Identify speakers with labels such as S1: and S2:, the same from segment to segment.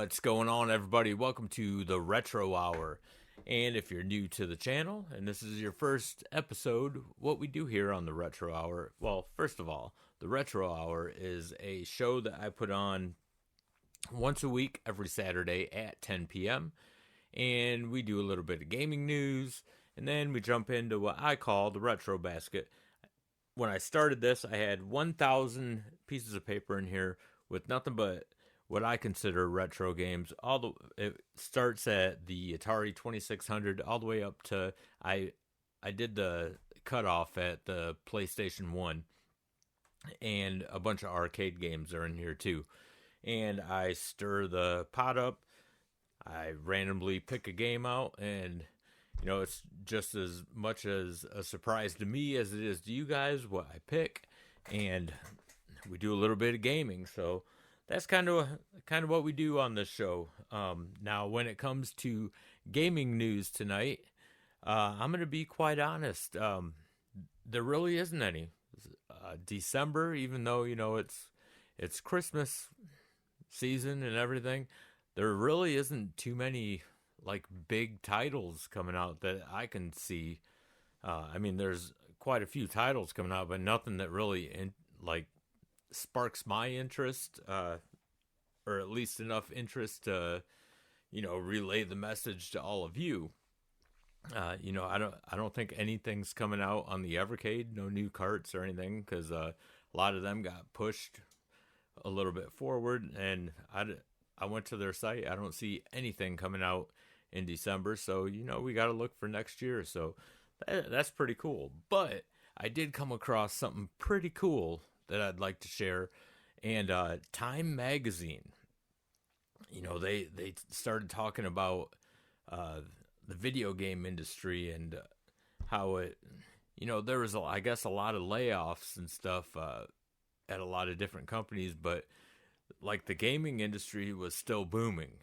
S1: What's going on, everybody? Welcome to the Retro Hour. And if you're new to the channel and this is your first episode, what we do here on the Retro Hour, well, first of all, the Retro Hour is a show that I put on once a week every Saturday at 10 p.m. And we do a little bit of gaming news, and then we jump into what I call the Retro Basket. When I started this, I had 1,000 pieces of paper in here with nothing but what I consider retro games. It starts at the Atari 2600 all the way up to I did the cutoff at the PlayStation 1, and a bunch of arcade games are in here too. And I stir the pot up. I randomly pick a game out, and it's just as much as a surprise to me as it is to you guys what I pick, and we do a little bit of gaming. So that's kind of what we do on this show. Now, when it comes to gaming news tonight, I'm going to be quite honest. There really isn't any. December, even though it's Christmas season and everything, there really isn't too many like big titles coming out that I can see. There's quite a few titles coming out, but nothing that really sparks my interest, or at least enough interest to, relay the message to all of you. I don't think anything's coming out on the evercade, no new carts or anything, because a lot of them got pushed a little bit forward, and I went to their site. I don't see anything coming out in December, so we got to look for next year. So that's pretty cool. But I did come across something pretty cool that I'd like to share. And Time Magazine, they started talking about the video game industry and how it, there was, I guess, a lot of layoffs and stuff at a lot of different companies, but like the gaming industry was still booming.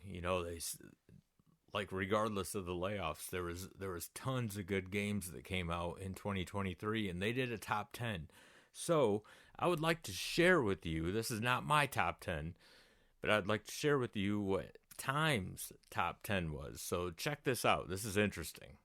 S1: Regardless of the layoffs, there was tons of good games that came out in 2023, and they did a top 10. So I would like to share with you, this is not my top 10, but I'd like to share with you what Time's top 10 was. So check this out. This is interesting.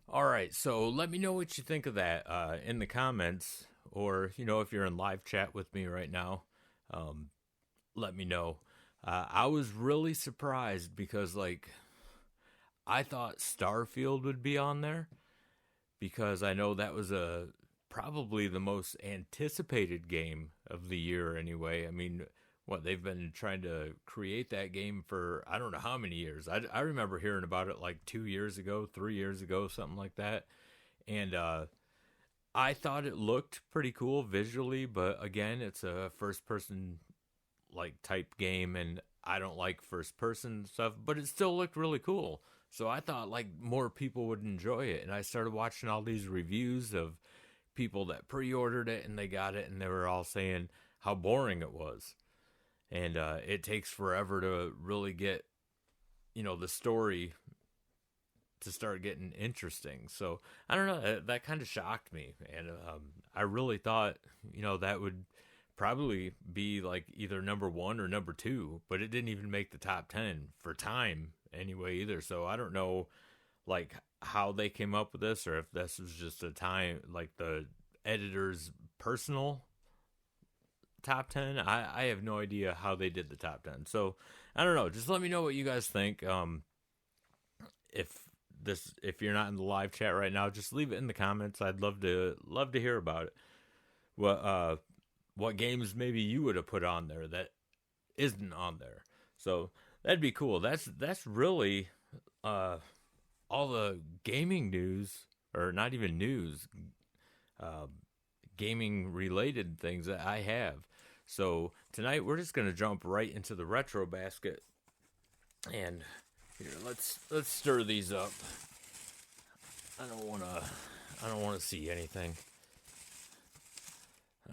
S1: All right, so let me know what you think of that in the comments, or if you're in live chat with me right now, let me know. I was really surprised because I thought Starfield would be on there, because I know that was probably the most anticipated game of the year anyway. They've been trying to create that game for I don't know how many years. I remember hearing about it 2 years ago, 3 years ago, something like that. And I thought it looked pretty cool visually, but again, it's a first-person type game, and I don't like first-person stuff, but it still looked really cool. So I thought more people would enjoy it, and I started watching all these reviews of people that pre-ordered it and they got it, and they were all saying how boring it was. And it takes forever to really get, the story to start getting interesting. So, I don't know, that kind of shocked me. And I really thought, that would probably be either number 1 or number 2. But it didn't even make the top 10 for Time anyway either. So, I don't know, how they came up with this, or if this was just a Time, the editor's personal top 10. I have no idea how they did the top 10. So I don't know. Just let me know what you guys think. if you're not in the live chat right now, just leave it in the comments. I'd love to hear about it. What games maybe you would have put on there that isn't on there. So that'd be cool. That's really all the gaming news, or not even news, gaming related things that I have. So tonight we're just gonna jump right into the retro basket, and here let's stir these up. I don't wanna see anything.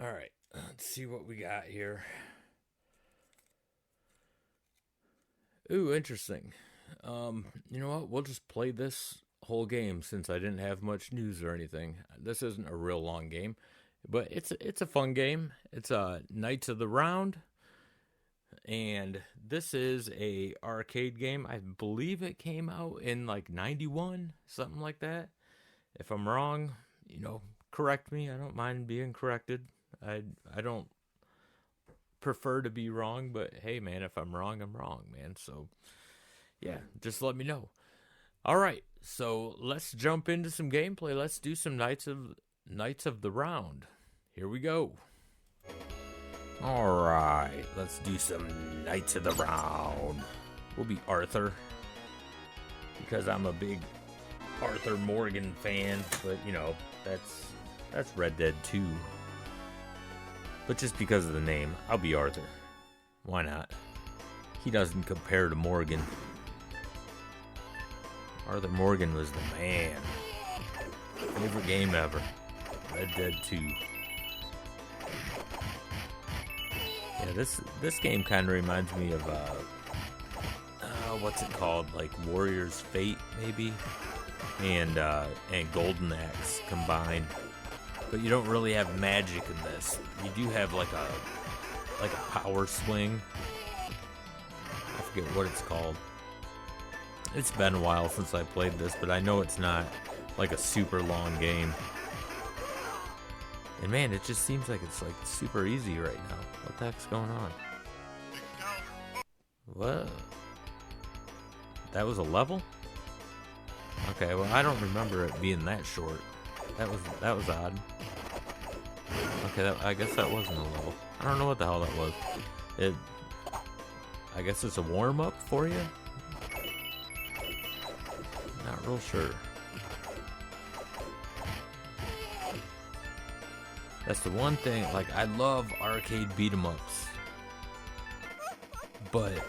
S1: All right, let's see what we got here. Ooh, interesting. You know what? We'll just play this whole game since I didn't have much news or anything. This isn't a real long game, but it's a fun game. It's Knights of the Round, and this is a arcade game. I believe it came out in like 91, something like that. If I'm wrong, correct me. I don't mind being corrected. I don't prefer to be wrong, but hey, man, if I'm wrong, I'm wrong, man. So yeah, just let me know. All right, so let's jump into some gameplay. Let's do some Knights of the Round. Here we go. All right, let's do some Knights of the Round. We'll be Arthur, because I'm a big Arthur Morgan fan, but that's Red Dead 2. But just because of the name, I'll be Arthur. Why not? He doesn't compare to Morgan. Arthur Morgan was the man. Favorite game ever. Red Dead 2. Yeah, this game kind of reminds me of what's it called? Like Warrior's Fate, maybe, and Golden Axe combined. But you don't really have magic in this. You do have like a power swing. I forget what it's called. It's been a while since I played this, but I know it's not like a super long game. And man, it just seems like it's like super easy right now. What the heck's going on? What? That was a level? Okay, well I don't remember it being that short. That was odd. Okay, I guess that wasn't a level. I don't know what the hell that was. I guess it's a warm-up for you? Not real sure. That's the one thing, like, I love arcade beat-em-ups. But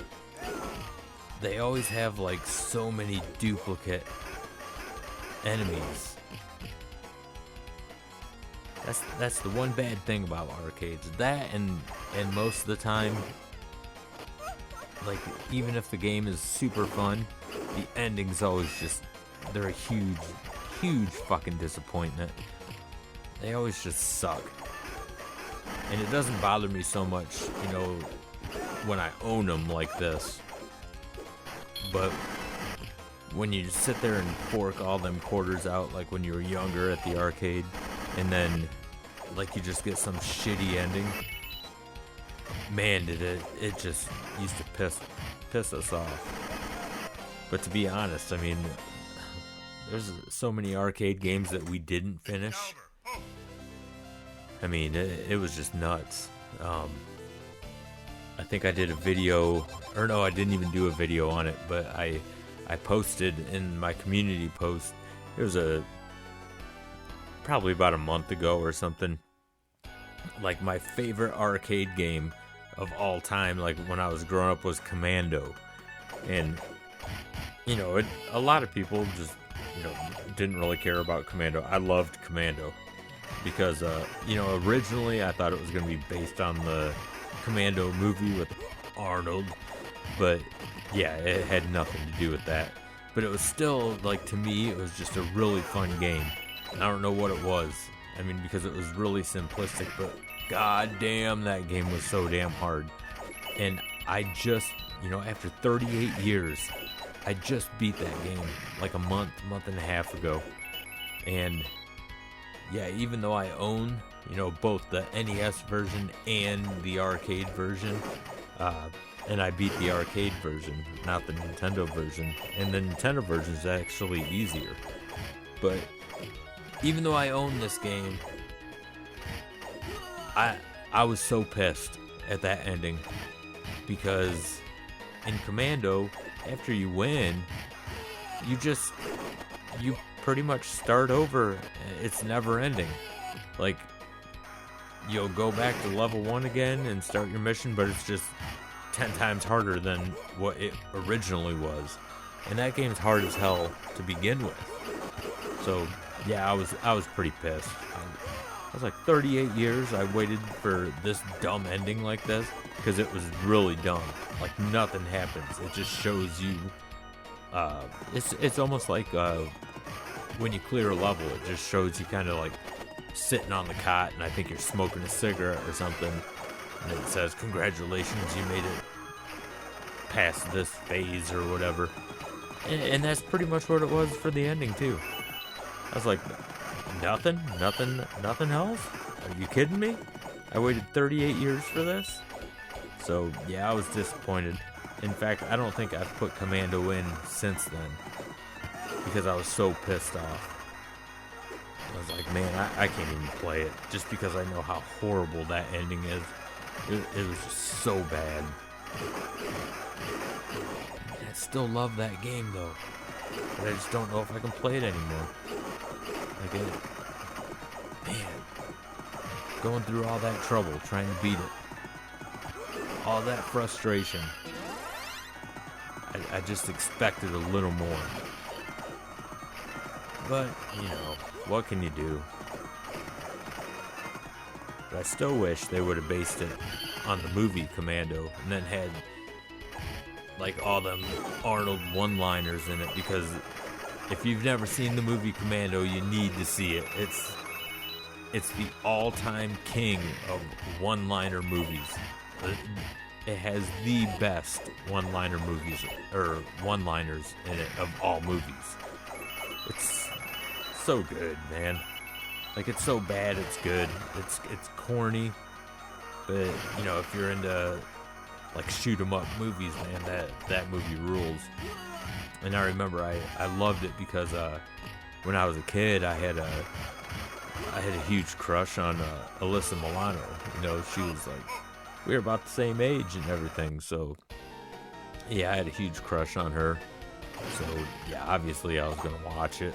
S1: they always have, like, so many duplicate enemies. That's the one bad thing about arcades. That and most of the time, like, even if the game is super fun, the ending's always just, they're a huge fucking disappointment. They always just suck. And it doesn't bother me so much, when I own them like this. But when you sit there and fork all them quarters out, like when you were younger at the arcade, and then, like, you just get some shitty ending. Man, did it just used to piss us off. But to be honest, I mean, there's so many arcade games that we didn't finish. I mean, it was just nuts. I think I did a video, or no, I didn't even do a video on it, but I posted in my community post. It was probably about a month ago or something, like my favorite arcade game of all time, like when I was growing up, was Commando. And a lot of people just didn't really care about Commando. I loved Commando because originally I thought it was going to be based on the Commando movie with Arnold, but yeah, it had nothing to do with that. But it was still, like, to me, it was just a really fun game. I don't know what it was. I mean, because it was really simplistic, but goddamn, that game was so damn hard. And I just, after 38 years, I just beat that game like a month and a half ago. And yeah, even though I own, both the NES version and the arcade version, and I beat the arcade version, not the Nintendo version. And the Nintendo version is actually easier. But even though I own this game, I was so pissed at that ending, because in Commando, after you win, you pretty much start over. It's never ending. Like, you'll go back to level 1 again and start your mission, but it's just 10 times harder than what it originally was. And that game's hard as hell to begin with. So yeah, I was pretty pissed. I was like, 38 years I waited for this dumb ending like this, because it was really dumb. Like, nothing happens. It just shows you. It's almost like when you clear a level, it just shows you kind of like sitting on the cot, and I think you're smoking a cigarette or something, and it says, "Congratulations, you made it past this phase," or whatever. And that's pretty much what it was for the ending too. I was like, nothing else? Are you kidding me? I waited 38 years for this? So yeah, I was disappointed. In fact, I don't think I've put Commando in since then, because I was so pissed off. I was like, man, I can't even play it, just because I know how horrible that ending is. It was just so bad. I still love that game though, but I just don't know if I can play it anymore. Like, man, going through all that trouble trying to beat it, all that frustration. I just expected a little more. But, you know, what can you do? But I still wish they would have based it on the movie Commando, and then had like all them Arnold one-liners in it, because if you've never seen the movie Commando, you need to see it. It's the all-time king of one-liner movies. It has the best one-liner movies, or one-liners in it, of all movies. It's so good, man. Like, it's so bad it's good. It's corny, but you know, if you're into like shoot 'em up movies, man, that movie rules. And I remember I loved it because when I was a kid, I had a huge crush on Alyssa Milano. You know, she was like, we were about the same age and everything. So yeah, I had a huge crush on her. So yeah, obviously I was gonna watch it.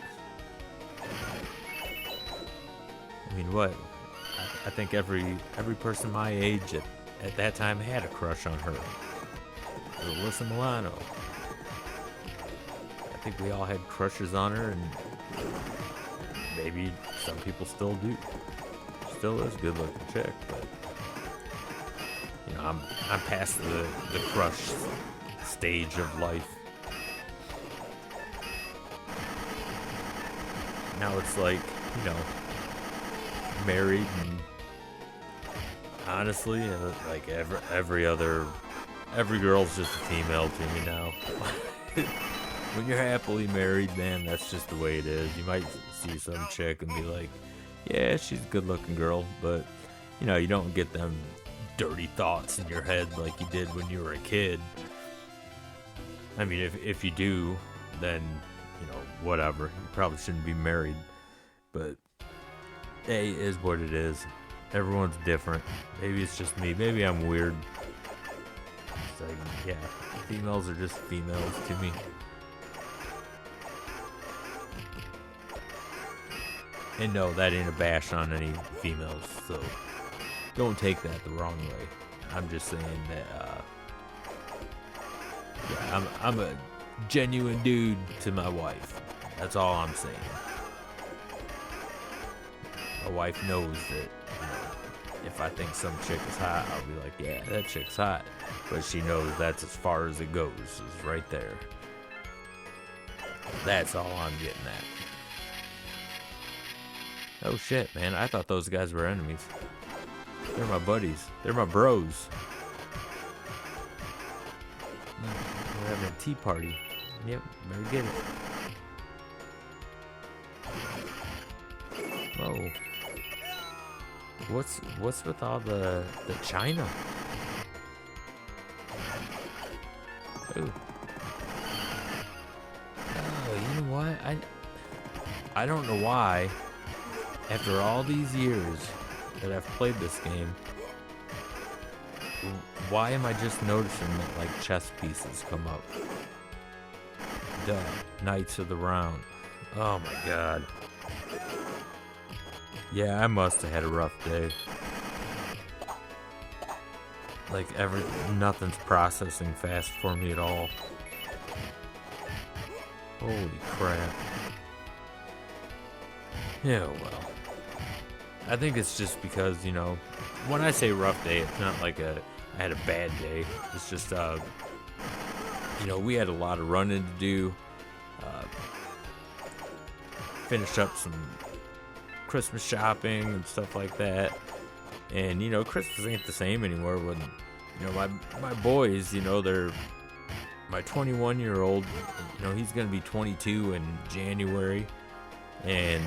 S1: I mean, what? I think every person my age at that time had a crush on her. Alyssa Milano. I think we all had crushes on her, and maybe some people still do. Still is a good looking chick, but you know, I'm past the crush stage of life. Now it's like, you know, married, and honestly, like every girl's just a female to me now. When you're happily married, man, that's just the way it is. You might see some chick and be like, yeah, she's a good looking girl, but you know, you don't get them dirty thoughts in your head like you did when you were a kid. I mean, if you do, then, you know, whatever. You probably shouldn't be married, but hey, it is what it is. Everyone's different. Maybe it's just me. Maybe I'm weird. It's like, yeah, females are just females to me. And no, that ain't a bash on any females, so don't take that the wrong way. I'm just saying that, yeah, I'm a genuine dude to my wife. That's all I'm saying. My wife knows that, you know, if I think some chick is hot, I'll be like, yeah, that chick's hot. But she knows that's as far as it goes, is right there. That's all I'm getting at. Oh shit, man, I thought those guys were enemies. They're my buddies. They're my bros. We're having a tea party. Yep, better get it. Whoa. What's with all the China? Ooh. Oh, you know what? I don't know why, after all these years that I've played this game, why am I just noticing that, like, chess pieces come up? Duh. Knights of the Round. Oh my god. Yeah, I must have had a rough day. Like, nothing's processing fast for me at all. Holy crap. Yeah, well. I think it's just because, you know, when I say rough day, it's not like I had a bad day. It's just, you know, we had a lot of running to do. Finished up some Christmas shopping and stuff like that. And, you know, Christmas ain't the same anymore when, you know, my boys, you know, my 21-year-old, you know, he's going to be 22 in January. And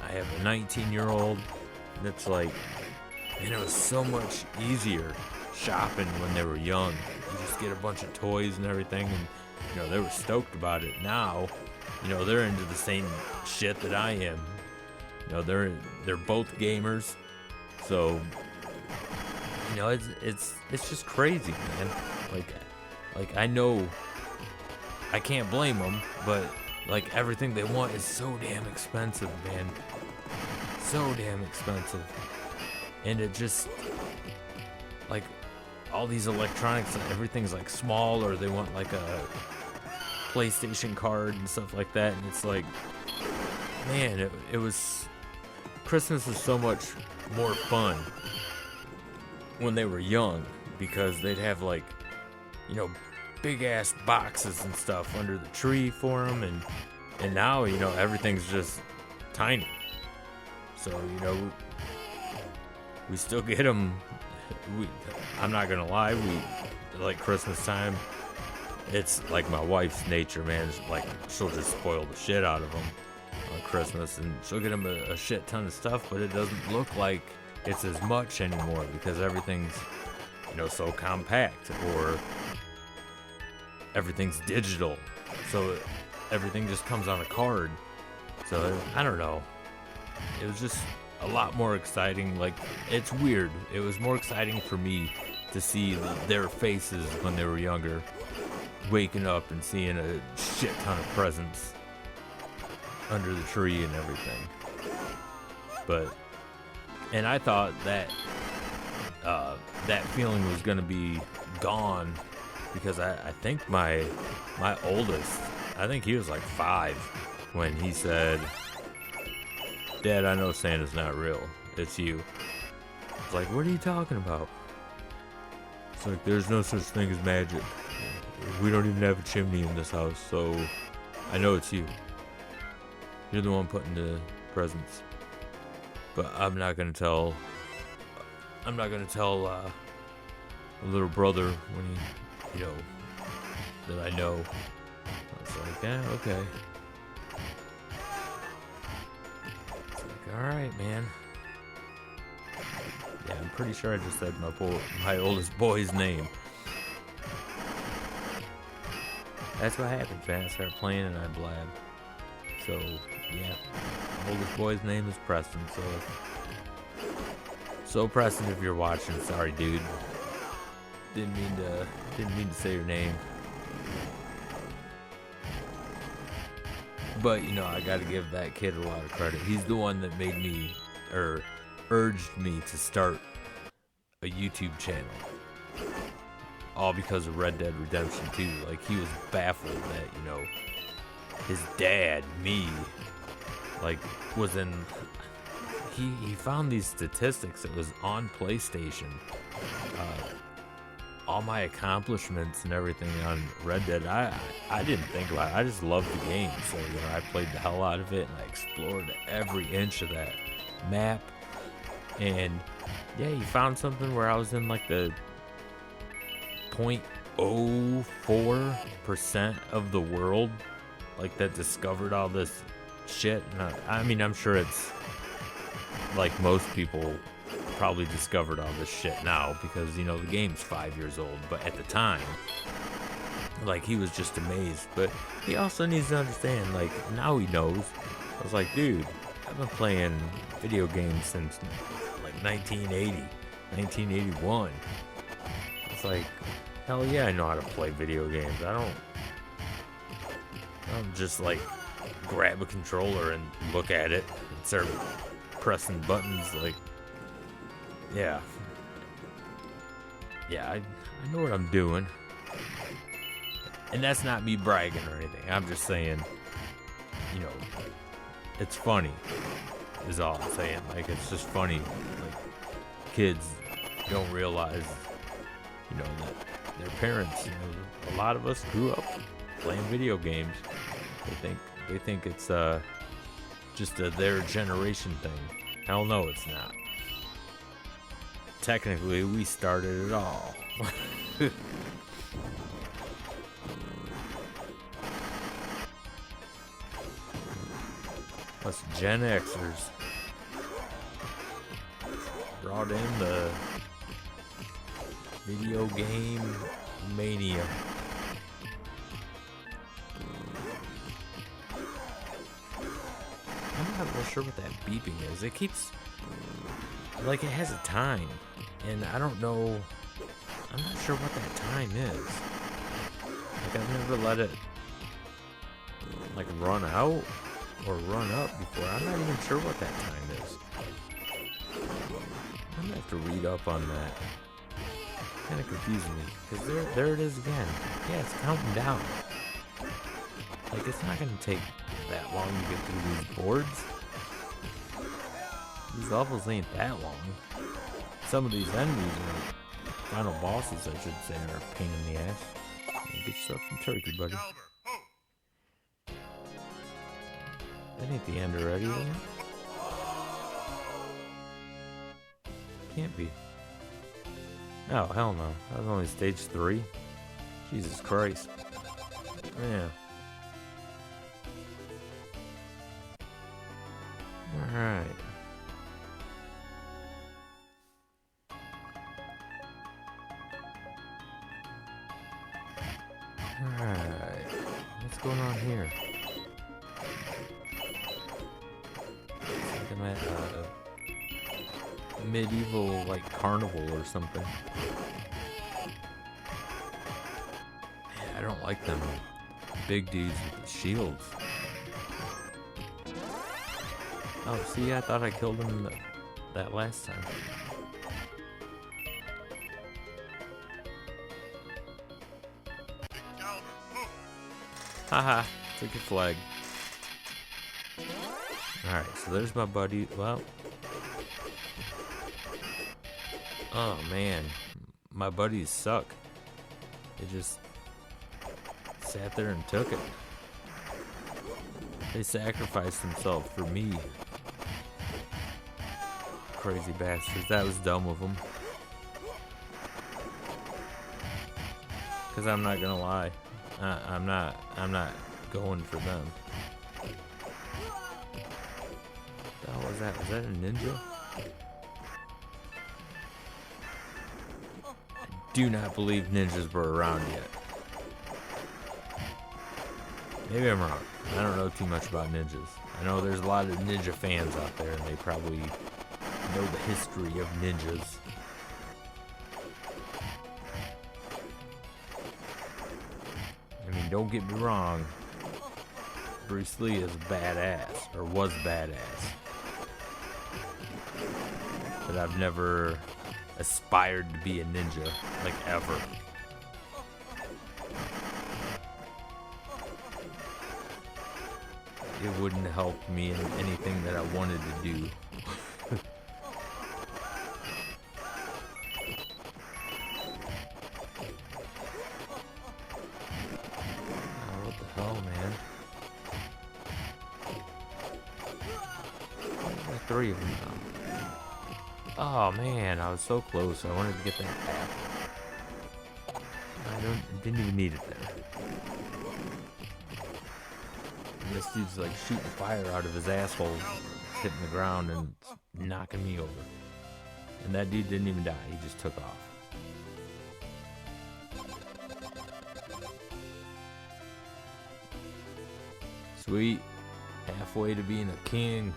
S1: I have a 19-year-old. And it's like, man, it was so much easier shopping when they were young. You just get a bunch of toys and everything, and, you know, they were stoked about it. Now, you know, they're into the same shit that I am. You know, they're both gamers. So, you know, it's just crazy, man. Like I know I can't blame them, but like everything they want is so damn expensive, man. So damn expensive. And it just, like, all these electronics, everything's like small, or they want like a PlayStation card and stuff like that. And it's like, man, it was, Christmas was so much more fun when they were young, because they'd have, like, you know, big ass boxes and stuff under the tree for them, and now, you know, everything's just tiny. So, you know, we still get them. I'm not gonna lie, we like Christmas time. It's like my wife's nature, man. It's like, she'll just spoil the shit out of them on Christmas, and she'll get them a shit ton of stuff, but it doesn't look like it's as much anymore because everything's, you know, so compact, or everything's digital, so everything just comes on a card. So I don't know, it was just a lot more exciting. Like, it's weird, it was more exciting for me to see their faces when they were younger, waking up and seeing a shit ton of presents under the tree and everything. And I thought that that feeling was gonna be gone, because I think my oldest, I think he was like 5 when he said, "Dad, I know Santa's not real. It's you." It's like, what are you talking about? It's like, there's no such thing as magic. We don't even have a chimney in this house, so I know it's you. You're the one putting the presents. But I'm not gonna tell a little brother when he, you know, that I know. I was like, yeah, okay. It's like, alright, man. Yeah, I'm pretty sure I just said my oldest boy's name. That's what happens, man. I start playing and I blab. So, yeah. My oldest boy's name is Preston, so Preston, if you're watching, sorry, dude. Didn't mean to say your name. But, you know, I gotta give that kid a lot of credit. He's the one that made me, or urged me to start a YouTube channel. All because of Red Dead Redemption 2. Like, he was baffled that, you know, his dad, me, like, was in... He found these statistics. It was on PlayStation. All my accomplishments and everything on Red Dead, I didn't think about it. I just loved the game. So, you know, I played the hell out of it, and I explored every inch of that map. And, yeah, he found something where I was in, like, the 0.04% of the world, like, that discovered all this shit. And I mean, I'm sure it's like most people probably discovered all this shit now, because, you know, the game's 5 years old. But at the time, Like, he was just amazed. But he also needs to understand, like, now he knows. I was like, dude, I've been playing video games since, like, 1980, 1981. It's like, hell yeah, I know how to play video games. I don't just, like, grab a controller and look at it and start pressing buttons, like, yeah. Yeah, I know what I'm doing. And that's not me bragging or anything. I'm just saying, you know, it's funny, is all I'm saying. Like, it's just funny. Like, kids don't realize, you know, that their parents, you know, a lot of us grew up playing video games. They think it's just a their generation thing. Hell no, it's not. Technically, we started it all. Us Gen Xers brought in the video game mania. I'm not real sure what that beeping is. It keeps, like, it has a time, and I don't know, I'm not sure what that time is. Like, I've never let it, like, run out or run up before. I'm not even sure what that time is. I'm gonna have to read up on that. Kind of confusing me, because there it is again. Yeah, it's counting down. Like, it's not gonna take that long to get through these boards. These levels ain't that long. Some of these enemies, or final bosses, I should say, are a pain in the ass. Get yourself some turkey, buddy. That ain't the end already, is it? Can't be. Oh, hell no. That was only stage 3. Jesus Christ. Yeah. Alright. Alright. What's going on here? It's like I'm at a medieval, like, carnival or something. Yeah, I don't like them big dudes with the shields. Oh, see, I thought I killed him that last time. Haha, took your flag. Alright, so there's my buddy. Well. Oh, man. My buddies suck. They just sat there and took it. They sacrificed themselves for me. Crazy bastards. That was dumb of them. Because I'm not gonna lie. I'm not going for them. What the hell was that? Was that a ninja? I do not believe ninjas were around yet. Maybe I'm wrong. I don't know too much about ninjas. I know there's a lot of ninja fans out there, and they probably know the history of ninjas. I mean, don't get me wrong. Bruce Lee is badass, or was badass. But I've never aspired to be a ninja, like, ever. It wouldn't help me in anything that I wanted to do. Oh, what the hell, man? Why are 3 of them now? Oh man, I was so close. I wanted to get that apple. Didn't even need it there. And this dude's like shooting fire out of his asshole, hitting the ground and knocking me over. And that dude didn't even die, he just took off. Sweet. Halfway to being a king.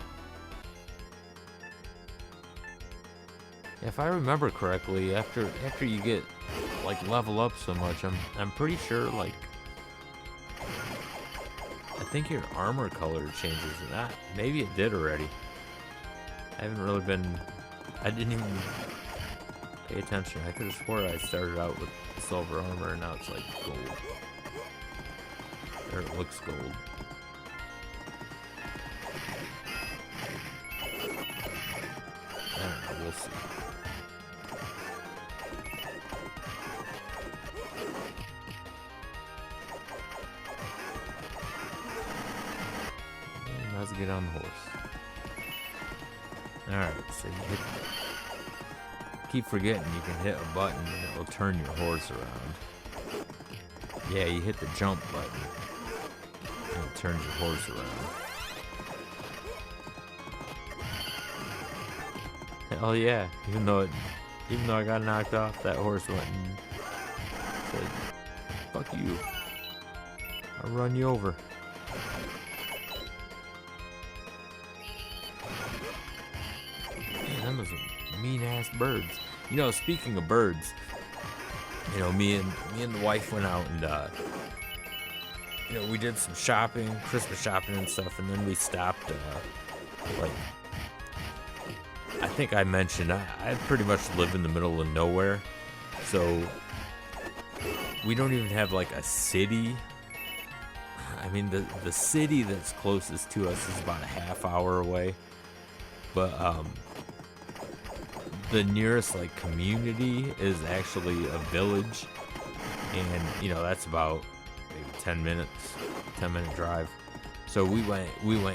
S1: If I remember correctly, after you get like level up so much, I'm pretty sure like I think your armor color changes. That maybe it did already. I haven't really been. I didn't even pay attention. I could have swore I started out with silver armor and now it's like gold. Or it looks gold. I don't know, we'll see. Let's get on the horse. Alright, so you keep forgetting you can hit a button and it will turn your horse around. Yeah, you hit the jump button and it turns your horse around. Hell yeah, even though I got knocked off, that horse went and said, fuck you. I'll run you over. Man, them are some mean ass birds. You know, speaking of birds, you know, me and the wife went out and you know, we did some shopping, Christmas shopping and stuff, and then we stopped like I think I mentioned I pretty much live in the middle of nowhere, so we don't even have like a city. I mean, the city that's closest to us is about a half hour away, but the nearest like community is actually a village, and you know that's about maybe 10 minute drive. So we went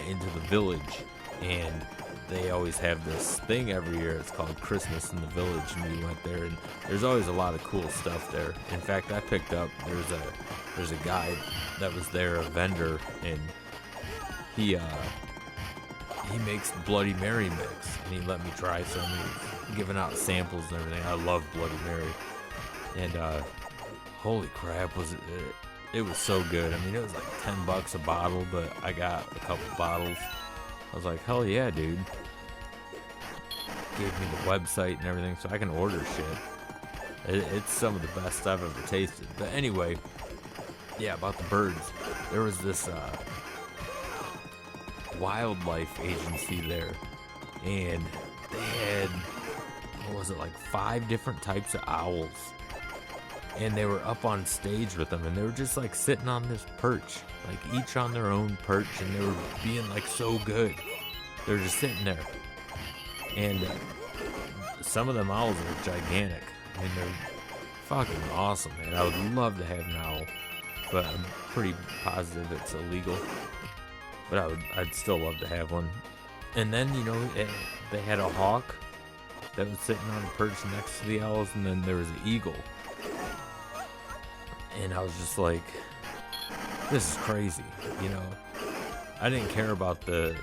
S1: into the village, and they always have this thing every year. It's called Christmas in the Village, and we went there, and there's always a lot of cool stuff there. In fact, I picked up there's a guy that was there, a vendor, and he makes Bloody Mary mix, and he let me try some. He's giving out samples and everything. I love Bloody Mary, and holy crap, was it was so good. I mean, it was like $10 a bottle, but I got a couple bottles. I was like, hell yeah, dude. Gave me the website and everything so I can order shit. It's some of the best I've ever tasted. But anyway, yeah, about the birds. There was this wildlife agency there, and they had, what was it, like 5 different types of owls. And they were up on stage with them, and they were just like sitting on this perch, like each on their own perch, and they were being like so good. They were just sitting there, and some of them owls are gigantic. I mean, they're fucking awesome, man. I would love to have an owl, but I'm pretty positive it's illegal. But I'd still love to have one. And then, you know, they had a hawk that was sitting on a perch next to the owls, and then there was an eagle. And I was just like, this is crazy, you know. I didn't care about the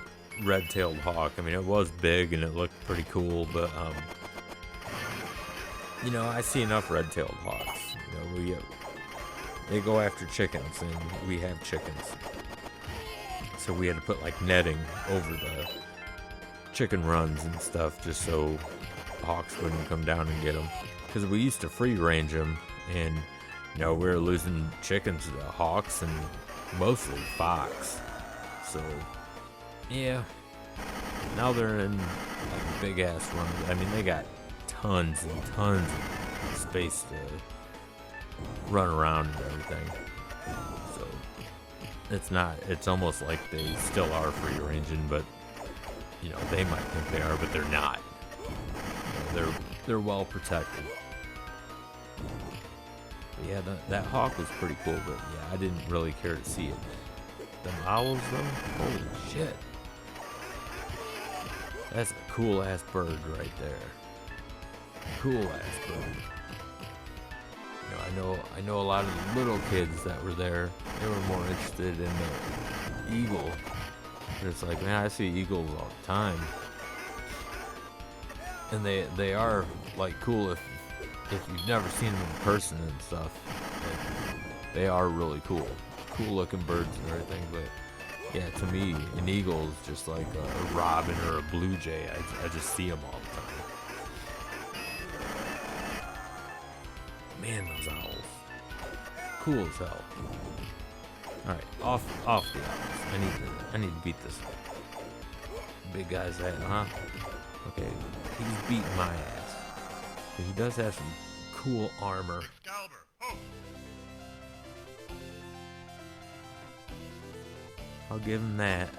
S1: red-tailed hawk. I mean, it was big and it looked pretty cool, but you know, I see enough red-tailed hawks. You know, they go after chickens, and we have chickens, so we had to put like netting over the chicken runs and stuff just so hawks wouldn't come down and get them. Because we used to free range them, and you know, we were losing chickens to hawks and mostly fox. So, yeah. Now they're in like big ass runs. I mean, they got tons and tons of space to run around and everything. So, it's almost like they still are free ranging, but, you know, they might think they are, but they're not. You know, they're well protected. But yeah, that hawk was pretty cool, but yeah, I didn't really care to see it. Them owls, though, holy shit. That's a cool ass bird right there. Cool ass bird. You know, I know a lot of the little kids that were there. They were more interested in the eagle. But it's like, man, I see eagles all the time, and they are like cool if you've never seen them in person and stuff. They are really cool looking birds and everything, but Yeah, to me, an eagle is just like a robin or a blue jay. I just see them all the time. Man, those owls. Cool as hell. Alright, off the owls. I need to beat this big guy's ass, huh? Okay, he's beating my ass. But he does have some cool armor. I'll give him that.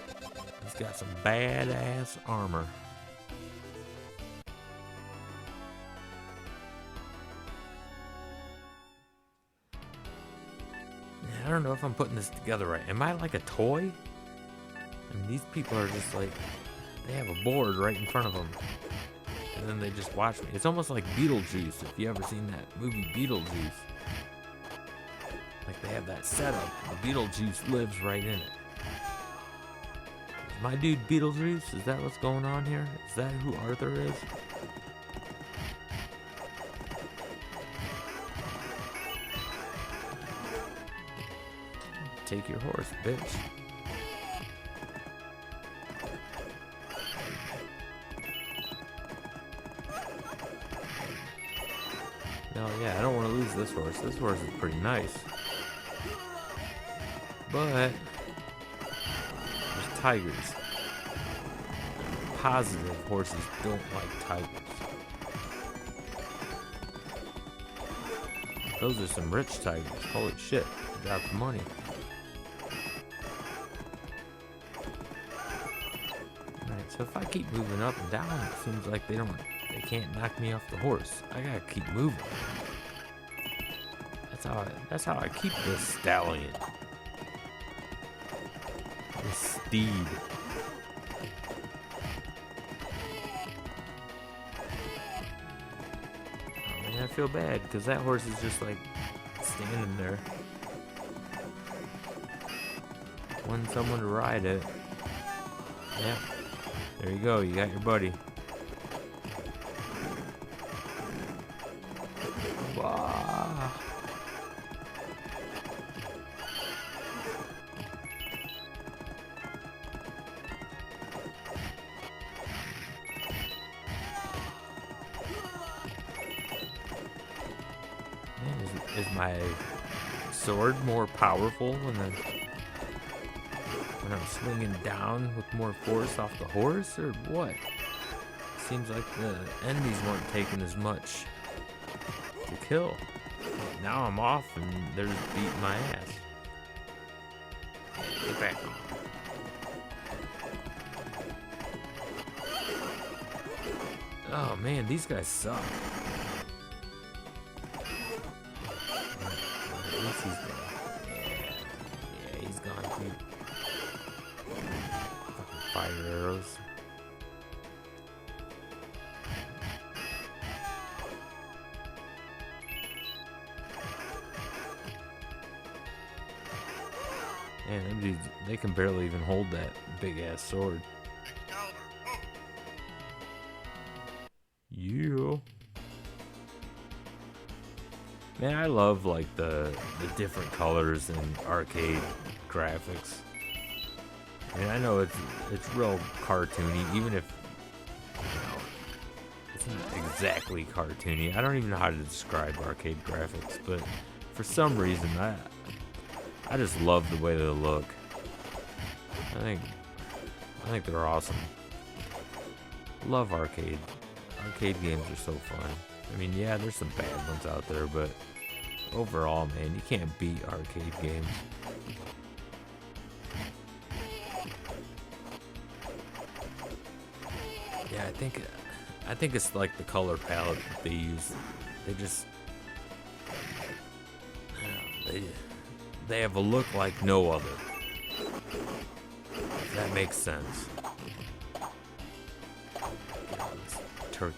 S1: He's got some badass armor. I don't know if I'm putting this together right. Am I like a toy? I mean, these people are just like, they have a board right in front of them. And then they just watch me. It's almost like Beetlejuice, if you ever seen that movie Beetlejuice. Like they have that setup. Beetlejuice lives right in it. Is my dude Beetlejuice? Is that what's going on here? Is that who Arthur is? Take your horse, bitch. No, yeah, I don't want to lose this horse. This horse is pretty nice. But there's tigers. Positive horses don't like tigers. Those are some rich tigers. Holy shit. Drop the money. Alright, so if I keep moving up and down, it seems like they can't knock me off the horse. I gotta keep moving. That's how I keep this stallion. This steed. Oh man, I feel bad because that horse is just like standing there. Wanting someone to ride it. Yeah. There you go, you got your buddy. Wow. Man, is my sword more powerful when I'm swinging down with more force off the horse, or what? Seems like the enemies weren't taking as much to kill. Now I'm off and they're just beating my ass. Get back. Oh man, these guys suck. At least he's gone. Yeah, he's gone too. Fucking fire arrows. Man, them dudes, they can barely even hold that big ass sword. Yeah. Man, I love like the different colors and arcade graphics. I mean, I know it's real cartoony, even if it's not exactly cartoony. I don't even know how to describe arcade graphics, but for some reason I just love the way they look. I think they're awesome. Love arcade. Arcade games are so fun. I mean, yeah, there's some bad ones out there, but overall, man, you can't beat arcade games. Yeah, I think it's like the color palette that they use. They just they have a look like no other. If that makes sense. Turkey.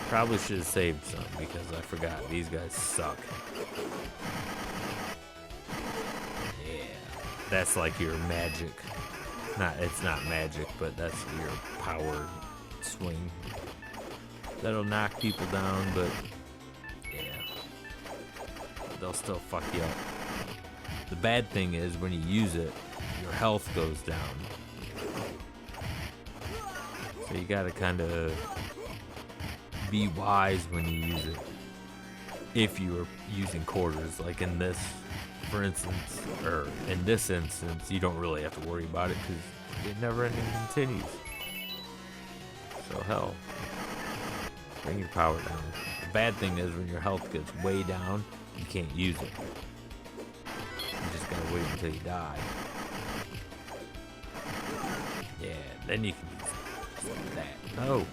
S1: Probably should have saved some because I forgot these guys suck. Yeah, that's like your magic. It's not magic, but that's your power swing. That'll knock people down, but yeah, they'll still fuck you up. The bad thing is when you use it, your health goes down. So you gotta kind of be wise when you use it. If you are using quarters, like in this, for instance, or in this instance, you don't really have to worry about it because it never ending continues. So hell, bring your power down. The bad thing is when your health gets way down, you can't use it. You just gotta wait until you die. Yeah, then you can use it. Just like that. No.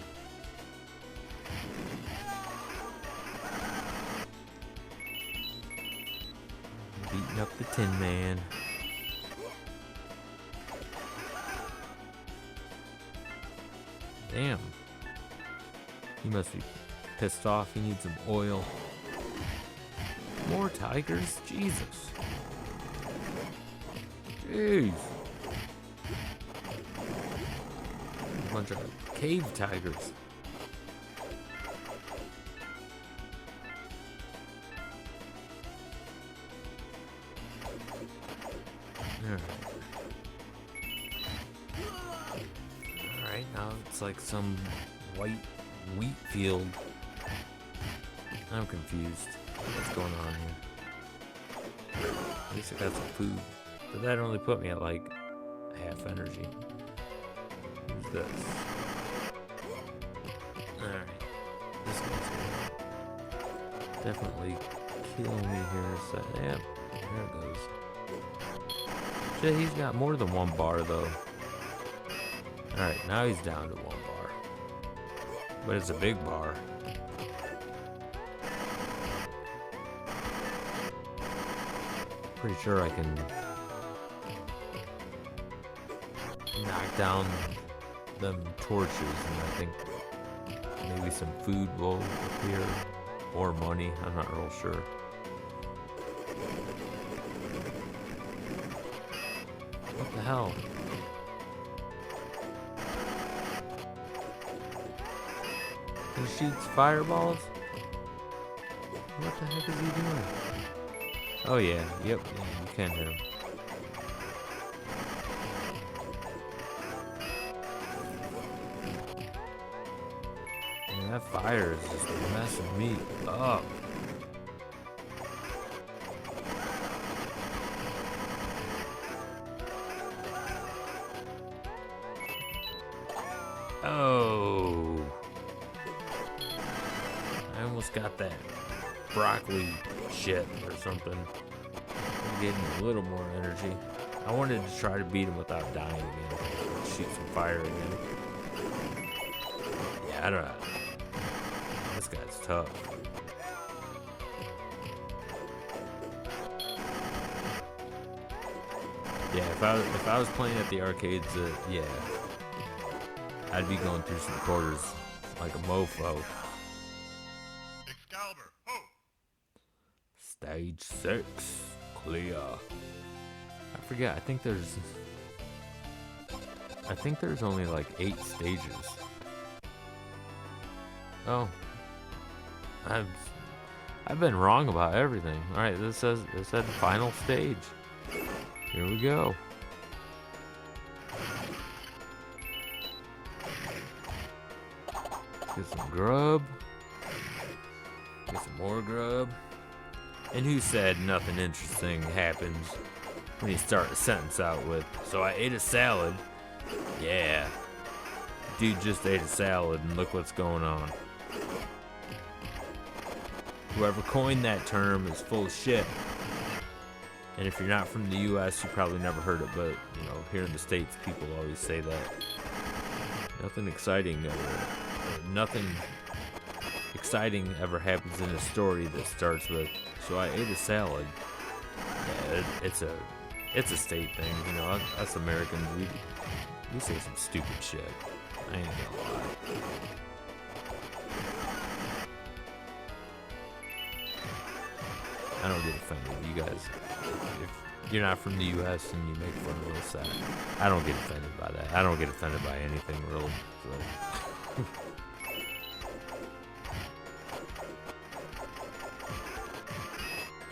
S1: Beating up the Tin Man. Damn. He must be pissed off. He needs some oil. More tigers? Jesus. Jeez. A bunch of cave tigers. Alright, now it's like some white wheat field. I'm confused. What's going on here? At least I got some food. But that only put me at like half energy. Who's this? Alright. This guy's gonna definitely kill me here. So, yeah, there it goes. Shit, he's got more than one bar though. Alright, now he's down to one bar. But it's a big bar. Pretty sure I can knock down them torches, and I think maybe some food will appear, or money. I'm not real sure. What the hell? He shoots fireballs? What the heck is he doing? Oh yeah, yep, yeah, you can hit him. Man, that fire is just messing me up. Oh. I almost got that broccoli shit or something. It gave me a little more energy. I wanted to try to beat him without dying again. Shoot some fire again. Yeah, I don't know. This guy's tough. Yeah, if I was playing at the arcades, yeah, I'd be going through some quarters like a mofo.
S2: Excalibur, ho!
S1: Stage 6, clear. I forget. I think there's only like 8 stages. Oh, I've been wrong about everything. All right, this said final stage. Here we go. Get some grub. Get some more grub. And who said nothing interesting happens when you start a sentence out with, so I ate a salad. Yeah. Dude just ate a salad and look what's going on. Whoever coined that term is full of shit. And if you're not from the US, you probably never heard it, but you know, here in the States, people always say that. Nothing exciting ever happens in a story that starts with, so I ate a salad. Yeah, it's a state thing, you know. Us Americans, we say some stupid shit. I ain't gonna lie. I don't get offended. You guys, if you're not from the U.S. and you make fun of us, I don't get offended by that. I don't get offended by anything, really. So.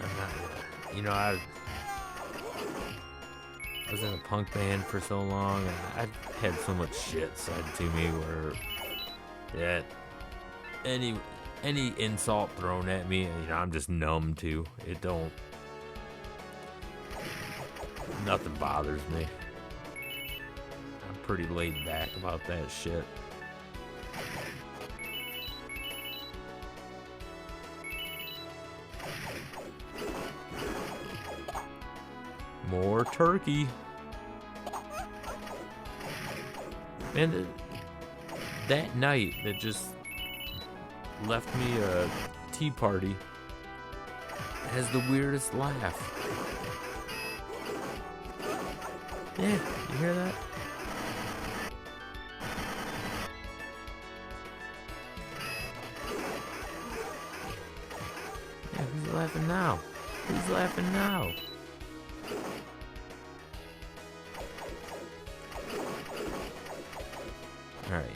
S1: I'm not, you know, was in a punk band for so long, and I had so much shit said to me where, yeah, any insult thrown at me, you know, I'm just numb to. It don't, nothing bothers me. I'm pretty laid back about that shit. More turkey. And that night that just left me a tea party has the weirdest laugh. Yeah, you hear that? Yeah, who's laughing now? Who's laughing now? Alright.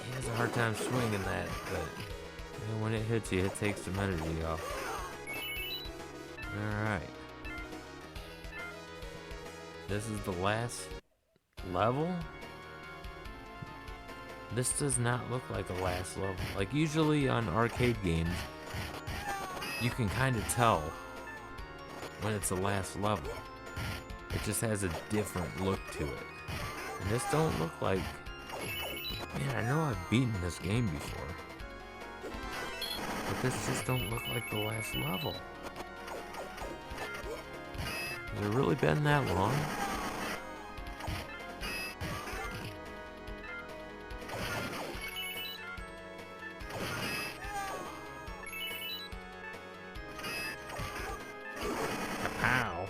S1: He has a hard time swinging that, but you know, when it hits you, it takes some energy off. Alright. This is the last level? This does not look like a last level. Like usually on arcade games, you can kind of tell when it's the last level. It just has a different look to it. And this don't look like... Man, I know I've beaten this game before. But this just don't look like the last level. Has it really been that long? Ow.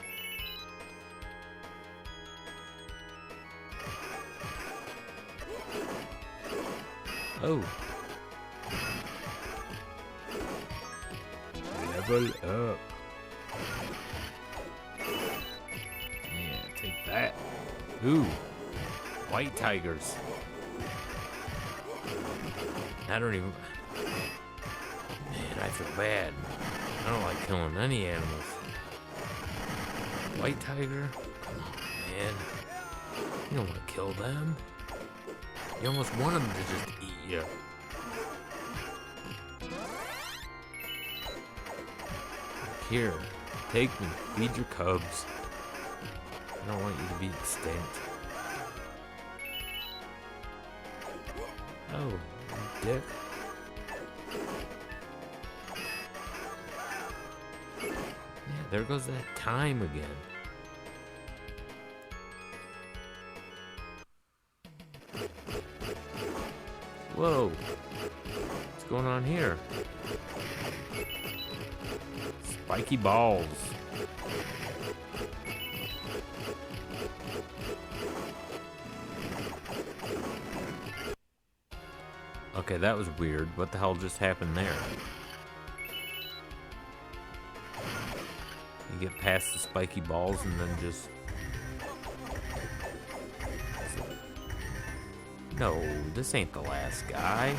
S1: Oh. Level up. Yeah, take that. Ooh. White tigers. I don't even... Man, I feel bad. I don't like killing any animals. White tiger? Come on, man. You don't want to kill them. You almost want them to just eat you. Here, take me. Feed your cubs. I don't want you to be extinct. Oh, you dick. Yeah, there goes that time again. Whoa. What's going on here? Spiky balls. Okay, that was weird. What the hell just happened there? You get past the spiky balls and then just... No, this ain't the last guy.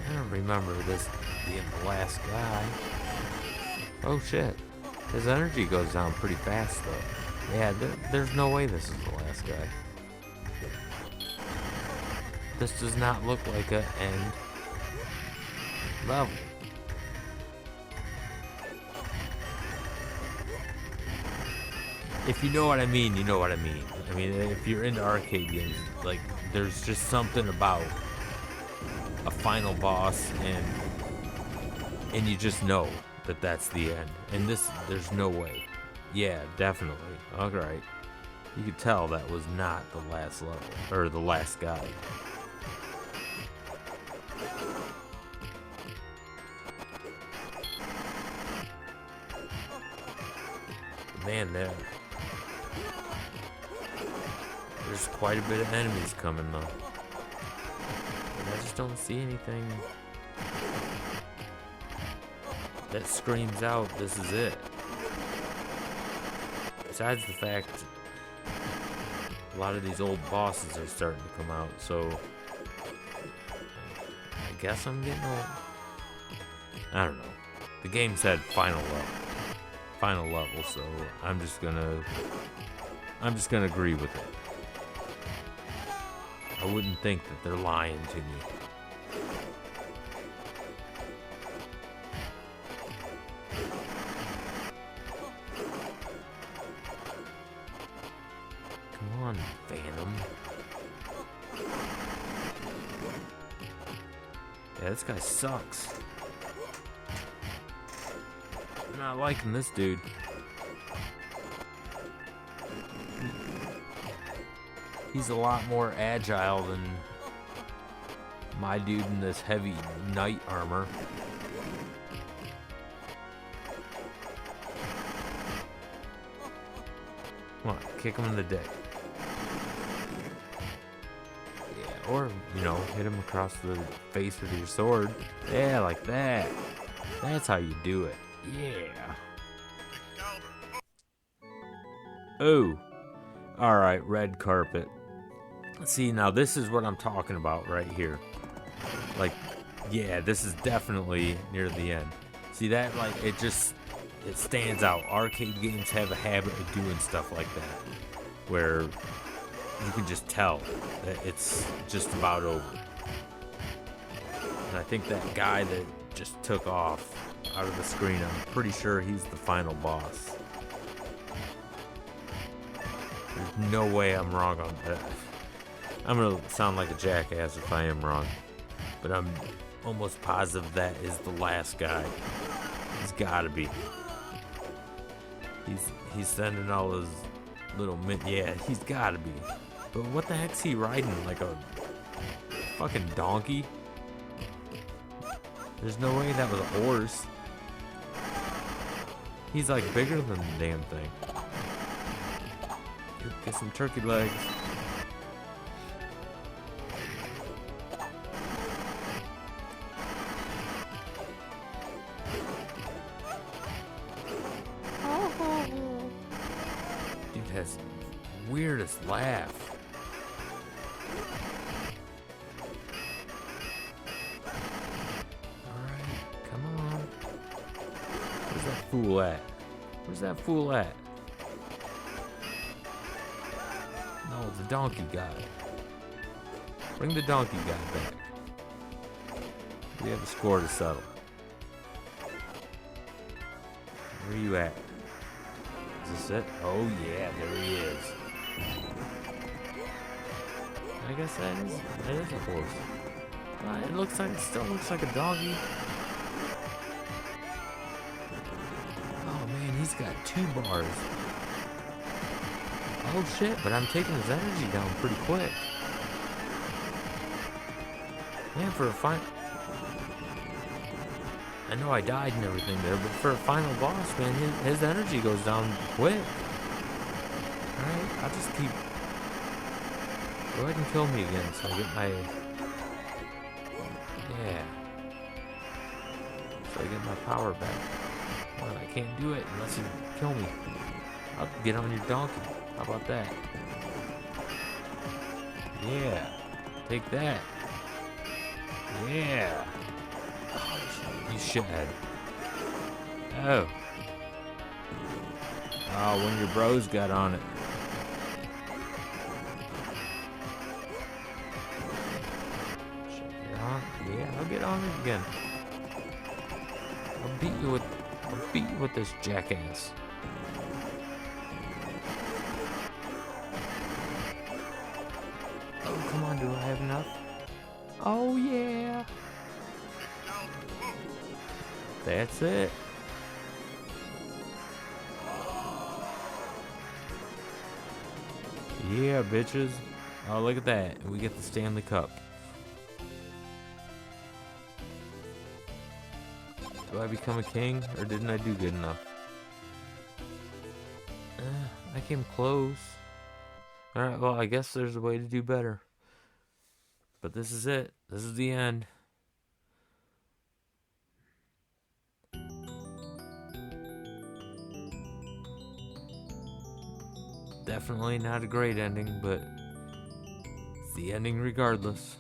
S1: I don't remember this being the last guy. Oh shit. His energy goes down pretty fast though. Yeah, there's no way this is the last guy. This does not look like an end level. If you know what I mean, you know what I mean. I mean, if you're into arcade games, like, there's just something about a final boss, and you just know that that's the end. And this, there's no way. Yeah, definitely. Alright. You could tell that was not the last level, or the last guy. Man, there's quite a bit of enemies coming though. And I just don't see anything that screams out, this is it. Besides the fact a lot of these old bosses are starting to come out, so I guess I'm getting old. I don't know. the game said final level, so I'm just gonna agree with it. I wouldn't think that they're lying to me. Come on, Phantom. Yeah, this guy sucks. I'm not liking this dude. He's a lot more agile than my dude in this heavy knight armor. Come on, kick him in the dick. Yeah, or, you know, hit him across the face with your sword. Yeah, like that. That's how you do it. Yeah. Oh. Alright, red carpet. See, now this is what I'm talking about right here. Like, yeah, this is definitely near the end. See that? Like, it stands out. Arcade games have a habit of doing stuff like that, where you can just tell that it's just about over. And I think that guy that just took off out of the screen, I'm pretty sure he's the final boss. There's no way I'm wrong on that. I'm gonna sound like a jackass if I am wrong, but I'm almost positive that is the last guy. He's gotta be. He's sending all his little yeah, he's gotta be. But what the heck's he riding? Like a fucking donkey? There's no way that was a horse. He's like bigger than the damn thing. Get some turkey legs. Dude has weirdest laugh. Alright, come on. Where's that fool at? Where's that fool at? No, the donkey guy. Bring the donkey guy back. We have a score to settle. Where are you at? Is this it? Oh yeah, there he is. I guess that is a horse. It still looks like a doggy. Oh man, he's got 2 bars. Oh shit, but I'm taking his energy down pretty quick. Man, for a I know I died and everything there, but for a final boss, man, his energy goes down quick. Alright, I'll just keep... Go ahead and kill me again so I get my... Yeah. So I get my power back. Well, I can't do it unless you kill me. I'll get on your donkey. How about that? Yeah. Take that. Yeah. Oh, you shithead. Oh. Oh, when your bros got on it. Yeah, I'll get on it again. I'll beat you with this jackass. Oh, come on, do I have enough? Oh, yeah. That's it. Yeah, bitches. Oh, look at that. We get the Stanley Cup. Do I become a king, or didn't I do good enough? I came close. Alright, well, I guess there's a way to do better. But this is it. This is the end. Definitely not a great ending, but it's the ending regardless.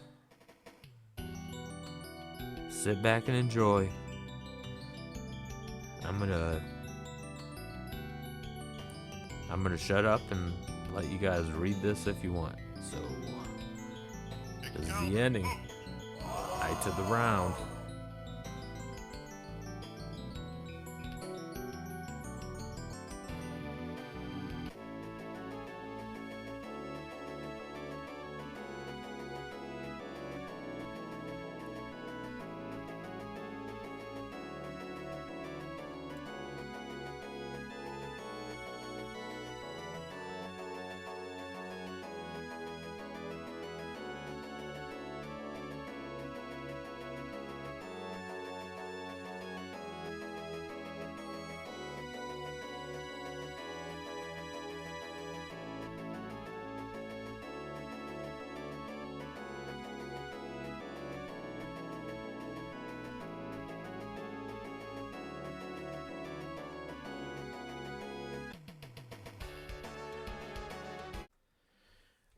S1: Sit back and enjoy. I'm gonna shut up and let you guys read this if you want. So this is the ending. Knights of the round.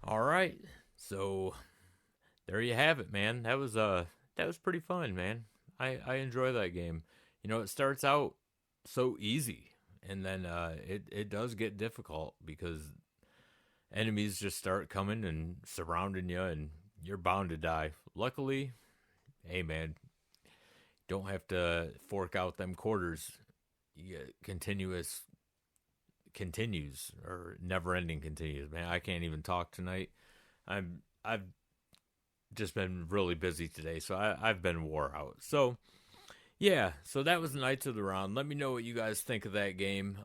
S1: All right, so there you have it, man. That was pretty fun, man. I enjoy that game. You know, it starts out so easy, and then it does get difficult because enemies just start coming and surrounding you, and you're bound to die. Luckily, hey man, don't have to fork out them quarters. You get continues or never ending continues. Man, I can't even talk tonight. I've just been really busy today, so I've been wore out. So yeah, so that was Knights of the Round. Let me know what you guys think of that game.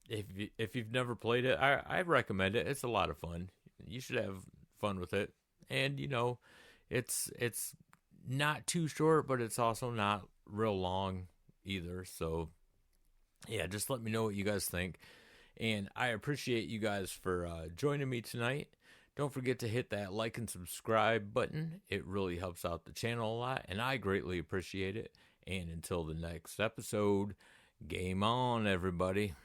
S1: If you've never played it, I recommend it. It's a lot of fun. You should have fun with it, and you know, it's not too short, but it's also not real long either. So yeah, just let me know what you guys think. And I appreciate you guys for joining me tonight. Don't forget to hit that like and subscribe button. It really helps out the channel a lot, and I greatly appreciate it. And until the next episode, game on, everybody.